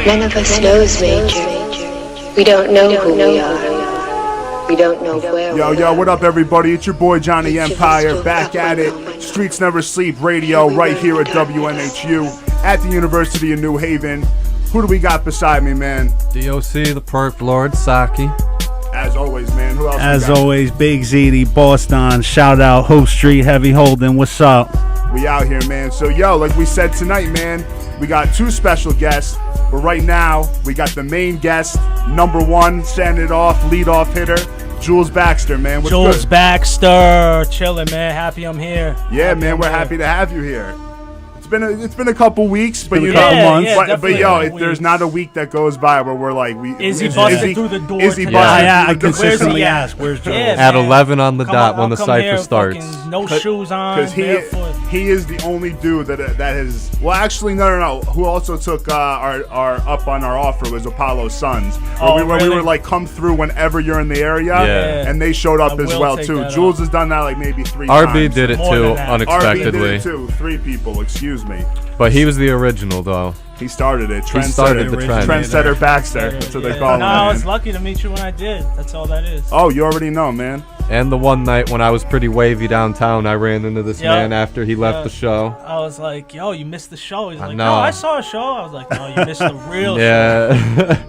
None of us knows, Major. We don't know who we are. We don't know where we are. Yo, what up, everybody? It's your boy Johnny Empire, back at it. Streets Never Sleep Radio, right here at WNHU, at the University of New Haven. Who do we got beside me, man? DOC, the Perk Lord, Saki. As always, man. Who else? As always, Big ZD, Boston. Shout out, Hope Street, Heavy Holding. What's up? We out here, man. So, yo, like we said tonight, man, we got two special guests. But right now, we got the main guest, number one, standing it off, lead-off hitter, Jules Baxter, man. What's Jules good? Baxter, chilling, man. Happy I'm here. Yeah, man, we're happy to have you here. It's been a couple weeks, but you couple know, months. but yo, there's not a week that goes by where we're like, is he busted through the door? Is he today? busted? I through the door? consistently ask, where's Jules? Yeah, At man. 11 on the dot when the I'll come cipher here starts. fucking No shoes on, Because barefoot. he is the only dude that has. Well, actually, no. Who also took our up on our offer was Apollo Sons. Where we really? were like, come through whenever you're in the area. Yeah. And they showed up I as will well take too. that Jules up. has done that like maybe 3 times. RB did it More too, than that. RB did unexpectedly. it too. 3 people. Excuse me. But he was the original, though. He started it. He started the trend. Trendsetter Baxter. That's what they call him. No, I man. was lucky to meet you when I did. That's all that is. Oh, you already know, man. And the one night when I was pretty wavy downtown, I ran into this man after he left the show. I was like, yo, you missed the show. He's like, know. no, I saw a show. I was like, no, you missed the real show. Yeah.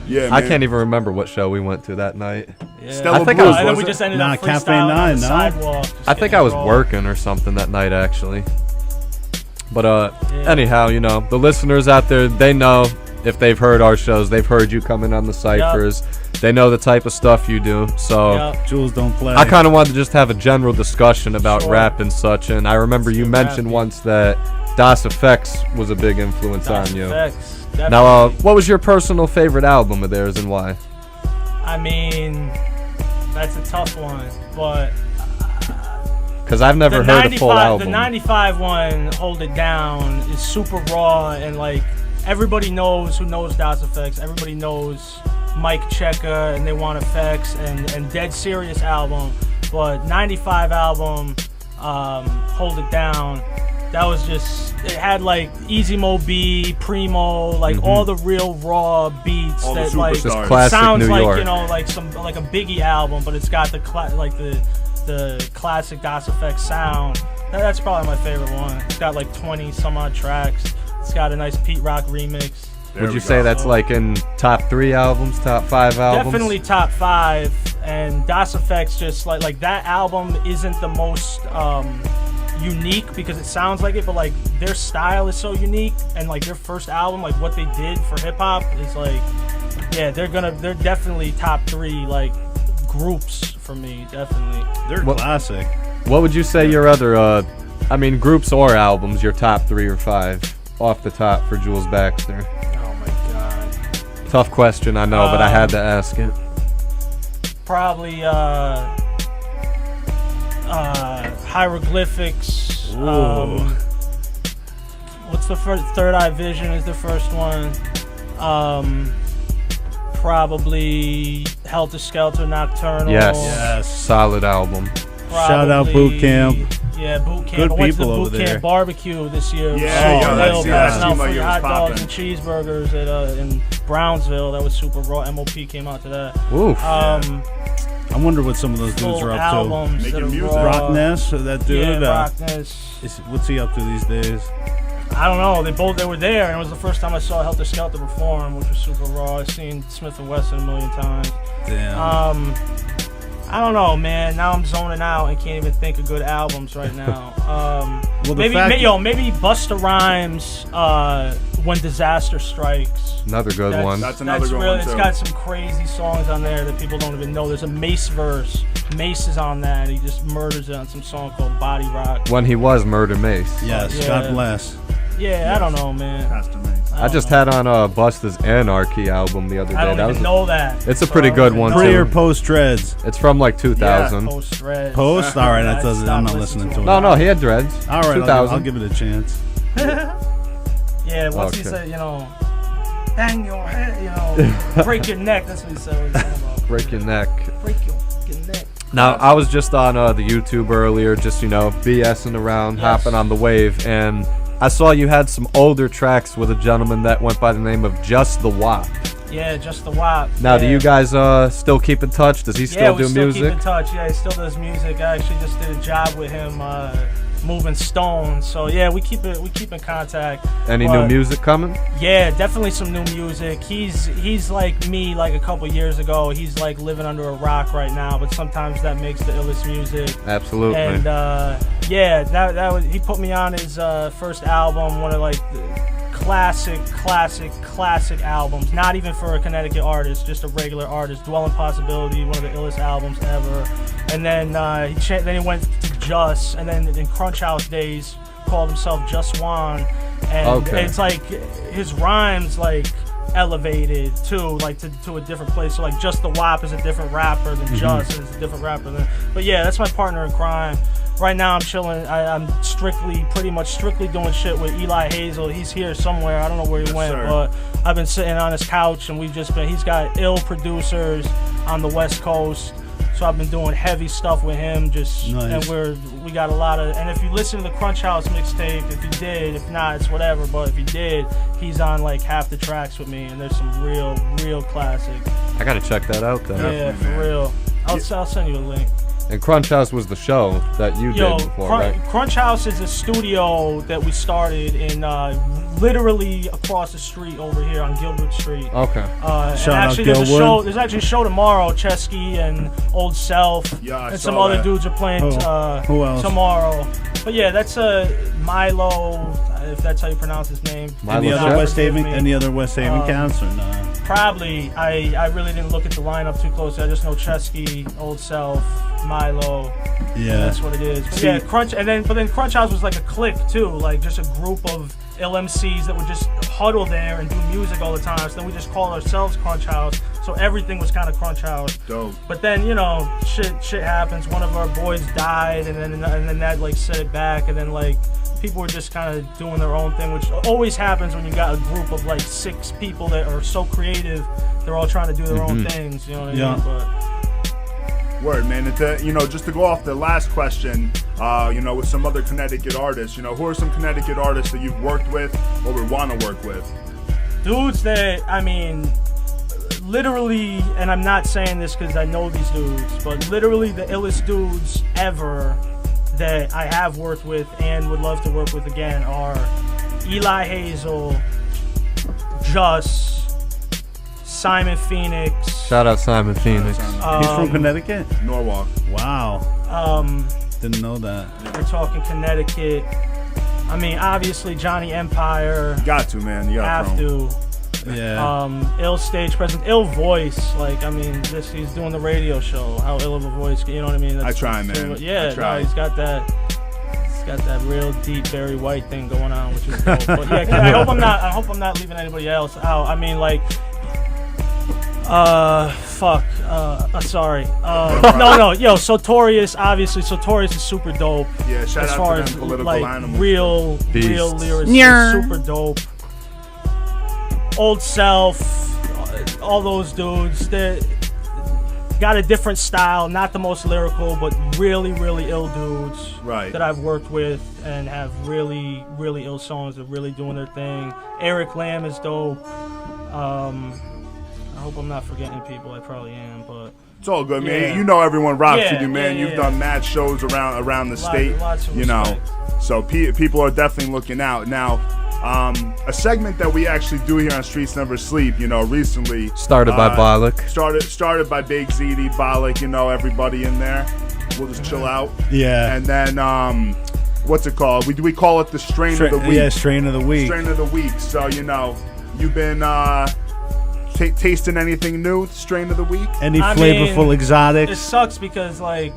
Yeah, man. I can't even remember what show we went to that night. Yeah. Stella I think Blues, I was- And then was we it? just ended Nah, up Cafe freestyling on 9, the no? sidewalk. just I think getting I was raw. working or something that night, actually. But Yeah. anyhow, you know, the listeners out there, they know if they've heard our shows, they've heard you coming on the ciphers. They know the type of stuff you do. So Yep. Jules don't play. I kind of wanted to just have a general discussion about Sure. rap and such. And I remember you mentioned once that Das Effects was a big influence on you. Effects, Now, definitely. what was your personal favorite album of theirs and why? I mean, that's a tough one, but Because I've never heard a full album. The 95 one, Hold It Down, is super raw and like everybody knows who knows Das Effects. Everybody knows Mike Checker and They Want Effects and Dead Serious album. But 95 album, Hold It Down, that was just, it had like Easy Mo B, Primo, like all the real raw beats All the that like superstars. Classic sounds New like, York. you know, like a Biggie album, but it's got the classic Das Effects sound. That's probably my favorite one. It's got like 20 some odd tracks. It's got a nice Pete Rock remix. There Would we you go. say that's like in top 3 albums, top 5 albums? Definitely top 5. And Das Effects just like that album isn't the most unique because it sounds like it, but like their style is so unique and like their first album, like what they did for hip hop is like, yeah, they're definitely top 3 like groups for me, definitely. They're classic. What would you say your other, groups or albums, your top 3 or 5 off the top for Jules Baxter? Oh my god. Tough question, I know, but I had to ask it. Probably Hieroglyphics. What's the first? Third Eye Vision is the first one. Probably Helter Skelter Nocturnal. Yes. Solid album. Shout out Boot Camp. Yeah, Boot Camp. Good I went to people the over Boot there. Camp barbecue this year. Yeah, Super that's- real, yeah, passing that out seemed like free it was hot dogs poppin'. and cheeseburgers in Brownsville. That was super raw. MOP came out to that. Oof. I wonder what some of those dudes Full are up albums Making that are music. to. raw. Rockness, that dude. Yeah, Rockness. What's he up to these days? I don't know. They were there, and it was the first time I saw Helter Skelter perform, which was super raw. I've seen Smith and Wesson a million times. Damn. I don't know, man. Now I'm zoning out and can't even think of good albums right now. Well, maybe Busta Rhymes, When Disaster Strikes. Another good one. That's another good really, one, it's too. got some crazy songs on there that people don't even know. There's a Mace verse. Mace is on that. He just murders it on some song called Body Rock. When he was Murder Mace. Yes, Yeah. God bless. Yeah, I don't know, man. Pastor Mace. I just had on Busta's Anarchy album the other day. I don't even know that. It's a pretty good one, Pre or too. post dreads? It's from like 2000. Post Red. Post? All right, that doesn't. I'm not Stopped listening to it. No, he had dreads. All right, 2000. I'll give it a chance. Yeah, once he Okay. said, bang your head, break your neck. That's what he said. What he's talking about. Break your neck. Break your neck. Now, I was just on the YouTube earlier, just, BSing around, Yes. hopping on the wave, and I saw you had some older tracks with a gentleman that went by the name of Just the Wop. Yeah, Just the Wop. Now, yeah. do you guys still keep in touch? Does he still do still music? Keep in touch. Yeah, he still does music. I actually just did a job with him moving stone. So yeah, we keep in contact. Any new music coming? Yeah, definitely some new music. He's like me, like a couple years ago. He's like living under a rock right now, but sometimes that makes the illest music. Absolutely. And yeah, that was, he put me on his first album, one of like the classic albums. Not even for a Connecticut artist, just a regular artist. Dwelling Possibility, one of the illest albums ever. And then then he went to Just, and then in Crunch House days called himself Just Juan. And it's like his rhymes like elevated too, like to a different place. So like Just the Wop is a different rapper than Just is a different rapper than. But yeah, that's my partner in crime. Right now I'm chilling. I'm pretty much strictly doing shit with Eli Hazel. He's here somewhere. I don't know where he went, but I've been sitting on his couch and he's got ill producers on the West Coast. So I've been doing heavy stuff with him, and we got a lot of. And if you listen to the Crunch House mixtape, if you did, if not, it's whatever. But if you did, he's on like half the tracks with me, and there's some real classic. I gotta check that out then. Yeah, for real. I'll send you a link. And Crunch House was the show that you did before, right? Crunch House is a studio that we started in literally across the street over here on Gilbert Street. Okay. And actually, there's actually a show tomorrow. Chesky and Old Self and some other dudes are playing who else? tomorrow. But yeah, that's Milo, if that's how you pronounce his name. Any other West Haven counts or no? Probably. I really didn't look at the lineup too closely. I just know Chesky, Old Self, Milo. Yeah, that's what it is. But yeah, but then Crunch House was like a clique too, like just a group of LMCs that would just huddle there and do music all the time. So then we just called ourselves Crunch House. So everything was kind of Crunch House. Dope. But then shit happens. One of our boys died, and then that like set it back, and then like people were just kind of doing their own thing, which always happens when you got a group of like 6 people that are so creative. They're all trying to do their own things. You know what I mean? But word, man. Just to go off the last question, with some other Connecticut artists, who are some Connecticut artists that you've worked with or would want to work with? Dudes that, I mean, literally, and I'm not saying this because I know these dudes, but literally the illest dudes ever that I have worked with and would love to work with again are Eli Hazel, Just, Simon Phoenix. Shout out Simon Phoenix. He's from Connecticut? Norwalk. Wow. Didn't know that. We're talking Connecticut. I mean, obviously Johnny Empire. You got to, man. You have to. Yeah. Ill stage presence, ill voice. Like, I mean, he's doing the radio show. How ill of a voice, you know what I mean? I try, man. Yeah, I try. No, he's got that real deep Barry White thing going on, which is dope. But yeah, I hope I'm not leaving anybody else out. I mean, like, sorry. No, yo, Sotorius, obviously, Sotorius is super dope. Yeah, shout as out far to as them political like animals. real lyricists, super dope. Old Self, all those dudes, they got a different style, not the most lyrical, but really ill dudes that I've worked with and have really ill songs that really doing their thing. Eric Lamb is dope. I hope I'm not forgetting people. I probably am, but it's all good, man. You know everyone rocks with you, man. Yeah, You've done mad shows around the state, lots of respect. So people are definitely looking out now. A segment that we actually do here on Streets Never Sleep, recently started by Bollock. Started by Big ZD, Bollock, everybody in there. We'll just chill out. Yeah. And then what's it called? We call it the strain of the week. Yeah, strain of the week. Strain of the week. So you've been tasting anything new? Strain of the week? Any flavorful exotics? It sucks because like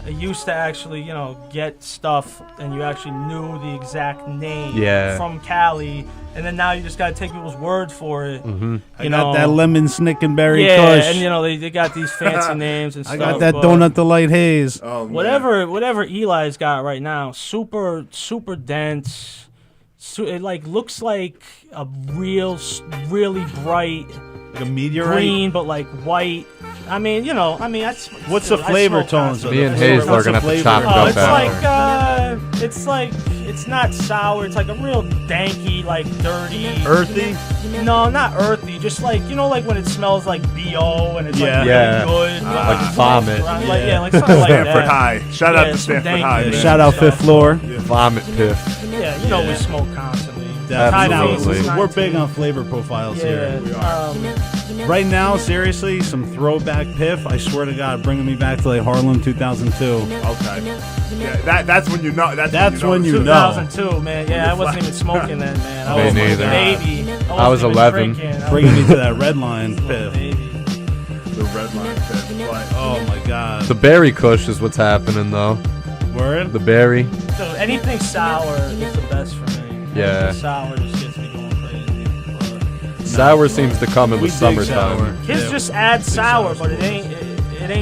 I used to actually, get stuff and you actually knew the exact name from Cali, and then now you just gotta take people's word for it. Mm-hmm. I got that lemon snickenberry kush. And they got these fancy names and stuff. I got that donut delight haze. Oh, whatever Eli's got right now, super dense. So it like looks like a really bright like a meteorite green, but like white. I mean, you know, that's. What's the flavor tones? Me and Hazel are gonna have to chop it up it's after. it's not sour. It's like a real danky, like dirty, Earthy? No, not earthy. Just like like when it smells like BO and it's Yeah. like Yeah. really good. Like vomit. Like like something like Stanford that. High. Shout out to some Stanford danky High, man. Shout out Fifth Floor. Vomit piff. Yeah, you know we smoke constantly. Absolutely. We're big on flavor profiles Yeah. here. Right now, seriously, some throwback piff. I swear to God, bringing me back to like Harlem 2002. Okay. Yeah, that's when you know. That's when you know. 2002, man. Yeah, I wasn't even smoking then, man. I Me was neither. a baby. I was wasn't even 11. drinking. Bringing me to that red line piff. The red line pit. But Oh my God. The berry kush is what's happening though. Word? The berry. So anything sour is the best for me. Yeah. Anything sour just gets me going crazy. Sour seems to come in We the dig summertime. sour. Kids Yeah. just add sour, but it ain't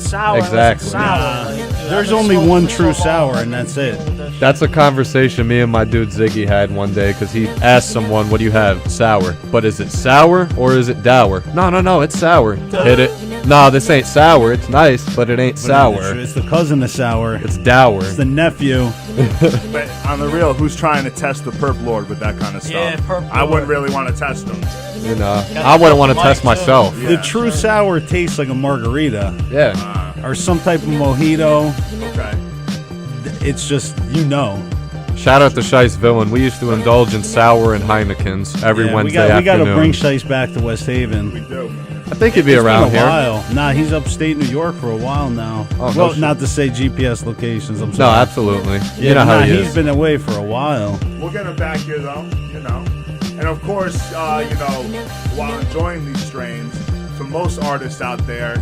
sour. unless Exactly. it's sour. Nah. Like, dude, There's I've been only smoking one for true so long, sour, and that's it. That's a conversation me and my dude Ziggy had one day because he asked someone, "What do you have? Sour. But is it sour or is it dour?" No, it's sour. Hit it. No, this ain't sour. It's nice, but it ain't sour. It's the cousin of sour. It's dour. It's the nephew. But on the real, who's trying to test the Perp Lord with that kind of stuff? Yeah, Perp I wouldn't Lord. really want to test them. You know, I wouldn't want to test Mike, too. myself. Yeah. The true sour tastes like a margarita Yeah. or some type of mojito. Okay. It's just, you know. Shout out to Shice Villain. We used to indulge in sour and Heinekens every Yeah, Wednesday we got to afternoon. bring Shice back to West Haven. We do. I think he'd be It's around been a here. while. Nah, he's upstate New York for a while now. Oh, no well, shit. not to say GPS locations. I'm No, sorry. absolutely. Yeah, You know how he he's is. been away for a while. We'll get him back here, though, you know. And of course, while enjoying these strains, for most artists out there,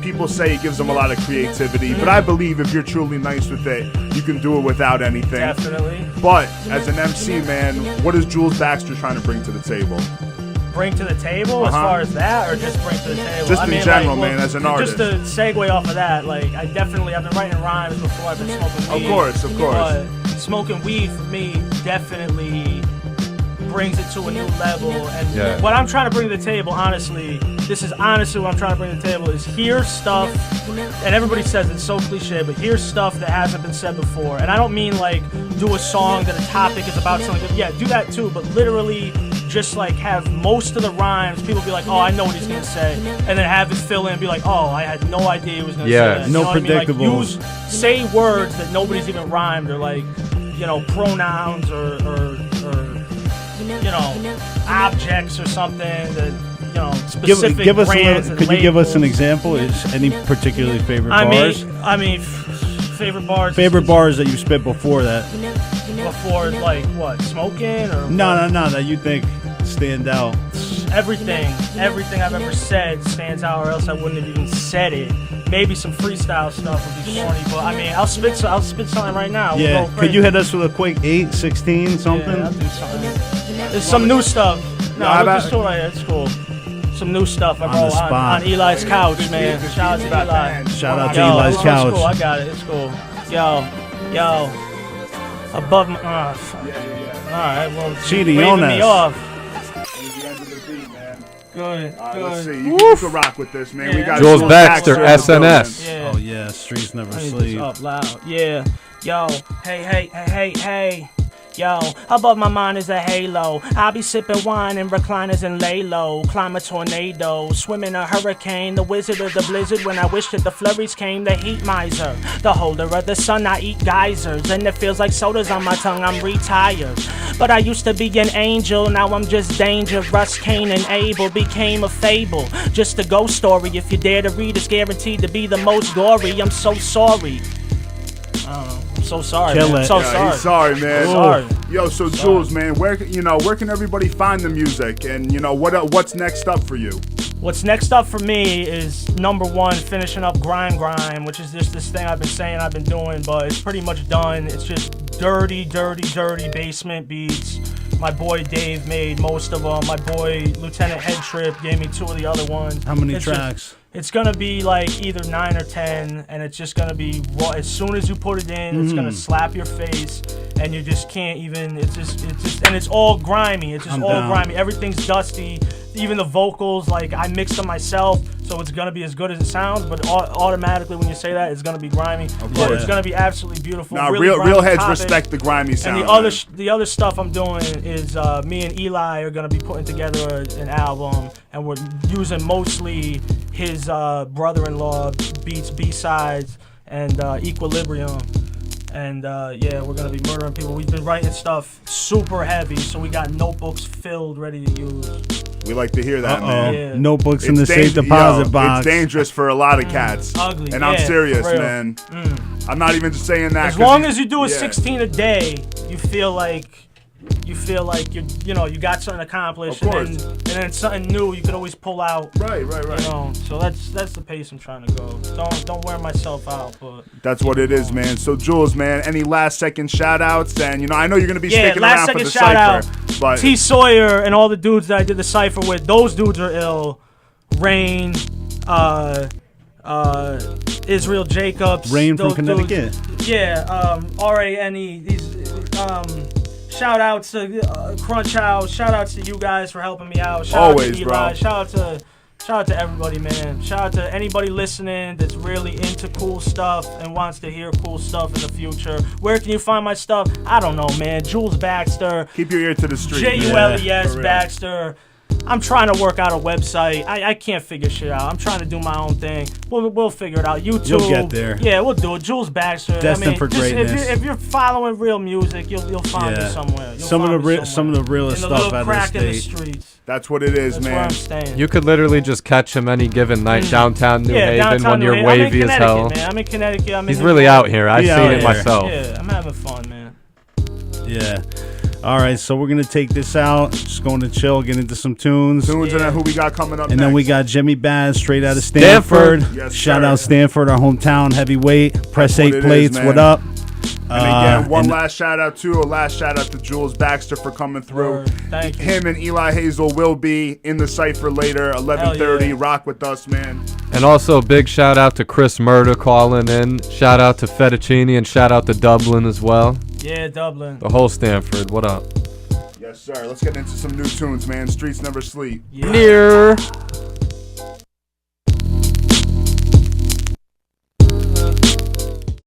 people say it gives them a lot of creativity, but I believe if you're truly nice with it, you can do it without anything. Definitely. But as an MC, man, what is Jules Baxter trying to bring to the table? Bring to the table as Uh-huh. far as that, or just bring to the table? Just in general, man, as an Just to segue off of that, like I've been writing rhymes before I've been smoking weed. Of course. But smoking weed for me definitely brings it to a new level. And Yeah. what I'm trying to bring to the table, honestly, this is honestly what I'm trying to bring to the table, is hear stuff, and everybody says it's so cliche, but hear stuff that hasn't been said before. And I don't mean like do a song that a topic is about something. Yeah, do that too, but literally just like have most of the rhymes, people be like, oh, I know what he's gonna say, and then have it fill in and be like, oh, I had no idea he was gonna Yeah. say that. No You know what I mean? Like, predictables. say words that nobody's even rhymed, or like, pronouns or objects or something that, specific Give us a brands little, and could you give us an labels. example? Is any particularly favorite I bars? mean, favorite bars. Favorite bars that you spit before that? Before, like, what, smoking or No, that you think stand out. everything I've ever said stands out, or else I wouldn't have even said it. Maybe some freestyle stuff would be corny, but I mean, I'll spit something right now. We'll Yeah, go could crazy. you hit us with a quick 8, 16, something? Yeah, I'll do something. There's some new stuff. No, how I'll about- just do it right here. It's cool. Some new stuff I On wrote the spot. on Eli's couch, man. Shout out to Eli. Shout out to Yo, Eli's it's couch. cool. I got it. It's cool. Yo. Above my. Fuck. All right. Well, Cheating waving on me us. off. The end of the beat, man. Good. Let's see. Good. You can rock with this, man. We Yeah. got Jules Baxter, in the building. SNS. Yeah. Oh yeah, streets never I need sleep. this up loud. Yeah. Yo. Hey. Yo, above my mind is a halo. I'll be sipping wine in recliners and lay low. Climb a tornado, swim in a hurricane. The wizard of the blizzard when I wish that the flurries came. The heat miser, the holder of the sun. I eat geysers, and it feels like sodas on my tongue. I'm retired, but I used to be an angel. Now I'm just dangerous. Cain and Abel became a fable. Just a ghost story. If you dare to read, it's guaranteed to be the most gory. I'm so sorry. I don't know. I'm so sorry. Kill man. it. So Yeah, sorry. he's sorry, man. Sorry. Yo, so Jules, man, where can everybody find the music, and what's next up for you? What's next up for me is number one, finishing up Grime, which is just this thing I've been saying I've been doing, but it's pretty much done. It's just dirty basement beats. My boy Dave made most of them. My boy Lieutenant Head Trip gave me 2 of the other ones. How many It's just- tracks? It's gonna be like either 9 or 10, and it's just gonna be raw. As soon as you put it in, it's gonna slap your face, and you just can't even. It's just, and it's all grimy. It's just I'm all down. grimy. Everything's dusty. even the vocals, like I mixed them myself, so it's gonna be as good as it sounds. But automatically, when you say that, it's gonna be grimy. But it's gonna be absolutely beautiful. Nah, really real heads topic. respect the grimy sound. And the other stuff I'm doing is me and Eli are gonna be putting together an album, and we're using mostly his brother-in-law beats, B-sides, and Equilibrium. And yeah, we're gonna be murdering people. We've been writing stuff super heavy, so we got notebooks filled, ready to use. We like to hear that, man. Yeah. Notebooks in the safe deposit box. It's dangerous for a lot of cats. Ugly. And I'm serious, man. I'm not even just saying that. As long as you do a 16 a day, you feel like you got something accomplished, Of course. and then something new you could always pull out. Right. You know, so that's the pace I'm trying to go. Don't wear myself out, but that's what it is, man. So Jules, man, any last second shout outs? And I know you're gonna be sticking around for the shout out, cipher. But T Sawyer and all the dudes that I did the cipher with, those dudes are ill. Rain, Israel Jacobs. Rain from Connecticut. Dudes, yeah, R-A-N-E. These shout outs to Crunch House. Shout outs to you guys for helping me out. Shout Always, out to Eli. bro. Shout out to everybody, man. Shout out to anybody listening that's really into cool stuff and wants to hear cool stuff in the future. Where can you find my stuff? I don't know, man. Jules Baxter. Keep your ear to the street. Jules Baxter. I'm trying to work out a website. I can't figure shit out. I'm trying to do my own thing. We'll figure it out. YouTube. You'll get there. Yeah, we'll do it. Jules Baxter. Destined for greatness. If you're following real music, you'll find me somewhere. Some of the realest stuff out of the state. In the streets. That's what it is, That's man. where I'm staying. You could literally just catch him any given night downtown New Haven downtown when New you're Haven. wavy I'm in as hell. Man. I'm in Connecticut. He's really out here. I've seen it myself. Yeah, I'm having fun, man. Yeah. All right, so we're gonna take this out. Just going to chill, get into some tunes. And then who we got coming up and next? then we got Jimmy Baz straight out of Stanford. Yes, Shout sir. out Stanford, our hometown heavyweight. Press 8 plates. What up? And again, one last shout out to Jules Baxter for coming through. Thank you. Him and Eli Hazel will be in the cipher later, 11:30. Yeah. Rock with us, man. And also, big shout out to Chris Murder calling in. Shout out to Fettuccine and shout out to Dublin as well. Yeah, Dublin. The whole Stanford. What up? Yes, sir. Let's get into some new tunes, man. Streets never sleep. Yeah. Near.